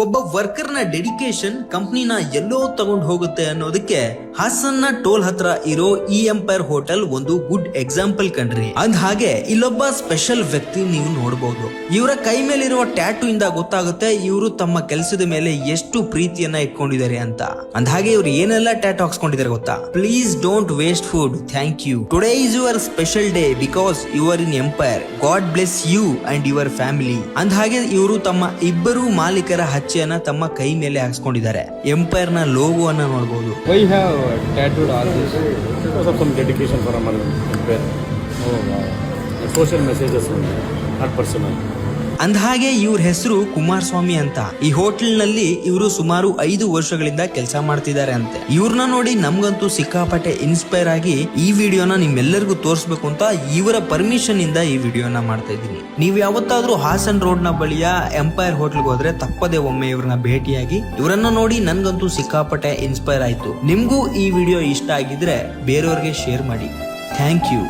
ಒಬ್ಬ ವರ್ಕರ್ ನ ಡೆಡಿಕೇಶನ್ ಕಂಪ್ನಿನ ಎಲ್ಲೋ ತಗೊಂಡು ಹೋಗುತ್ತೆ ಅನ್ನೋದಕ್ಕೆ ಹಾಸನ್ನ ಟೋಲ್ ಹತ್ರ ಇರೋ ಈ ಎಂಪೈರ್ ಹೋಟೆಲ್ ಒಂದು ಗುಡ್ ಎಕ್ಸಾಂಪಲ್ ಕಣ್ರಿ. ಅಂದ ಹಾಗೆ ಇಲ್ಲೊಬ್ಬ ಸ್ಪೆಷಲ್ ವ್ಯಕ್ತಿ ನೀವು ನೋಡಬಹುದು. ಇವರ ಕೈ ಮೇಲಿರುವ ಟ್ಯಾಟೂ ಇಂದ ಗೊತ್ತಾಗುತ್ತೆ ಇವರು ತಮ್ಮ ಕೆಲಸದ ಮೇಲೆ ಎಷ್ಟು ಪ್ರೀತಿಯನ್ನ ಇಟ್ಕೊಂಡಿದ್ದಾರೆ ಅಂತ. ಅಂದ ಹಾಗೆ ಇವ್ರು ಏನೆಲ್ಲ ಟ್ಯಾಟೂ ಹಾಕ್ಸ್ಕೊಂಡಿದ್ದಾರೆ ಗೊತ್ತಾ? Please don't waste food, thank you. Today is your special day because you are in empire. God bless you and your family. ಅಂದ ಹಾಗೆ ಇವರು ತಮ್ಮ ಇಬ್ಬರು ಮಾಲೀಕರ ಹಚ್ಚೆಯನ್ನ ತಮ್ಮ ಕೈ ಮೇಲೆ ಹಾಕ್ಸ್ಕೊಂಡಿದ್ದಾರೆ. ಎಂಪೈರ್ ನ ಲೋಗೋ ಅನ್ನ ನೋಡಬಹುದು. Why you have tattooed all this? Because of some dedication for our empire. Oh wow. The social messages only, not personal. ಅಂದ ಹಾಗೆ ಇವ್ರ ಹೆಸರು ಕುಮಾರಸ್ವಾಮಿ ಅಂತ. ಈ ಹೋಟೆಲ್ ನಲ್ಲಿ ಇವರು ಸುಮಾರು 5 ವರ್ಷಗಳಿಂದ ಕೆಲಸ ಮಾಡ್ತಿದ್ದಾರೆ ಅಂತೆ. ಇವ್ರನ್ನ ನೋಡಿ ನಮ್ಗಂತೂ ಸಿಕ್ಕಾಪಟ್ಟೆ ಇನ್ಸ್ಪೈರ್ ಆಗಿ ಈ ವಿಡಿಯೋನ ನಿಮ್ಮೆಲ್ಲರಿಗೂ ತೋರಿಸ್ಬೇಕು ಅಂತ ಇವರ ಪರ್ಮಿಷನ್ ಇಂದ ಈ ವಿಡಿಯೋನ ಮಾಡ್ತಾ ಇದ್ದೀನಿ. ನೀವು ಯಾವತ್ತಾದ್ರೂ ಹಾಸನ್ ರೋಡ್ ನ ಬಳಿಯ ಎಂಪೈರ್ ಹೋಟೆಲ್ಗೆ ಹೋದ್ರೆ ತಪ್ಪದೆ ಒಮ್ಮೆ ಇವ್ರನ್ನ ಭೇಟಿಯಾಗಿ. ಇವರನ್ನ ನೋಡಿ ನನ್ಗಂತೂ ಸಿಕ್ಕಾಪಟ್ಟೆ ಇನ್ಸ್ಪೈರ್ ಆಯ್ತು. ನಿಮ್ಗೂ ಈ ವಿಡಿಯೋ ಇಷ್ಟ ಆಗಿದ್ರೆ ಬೇರೆಯವ್ರಿಗೆ ಶೇರ್ ಮಾಡಿ. Thank you.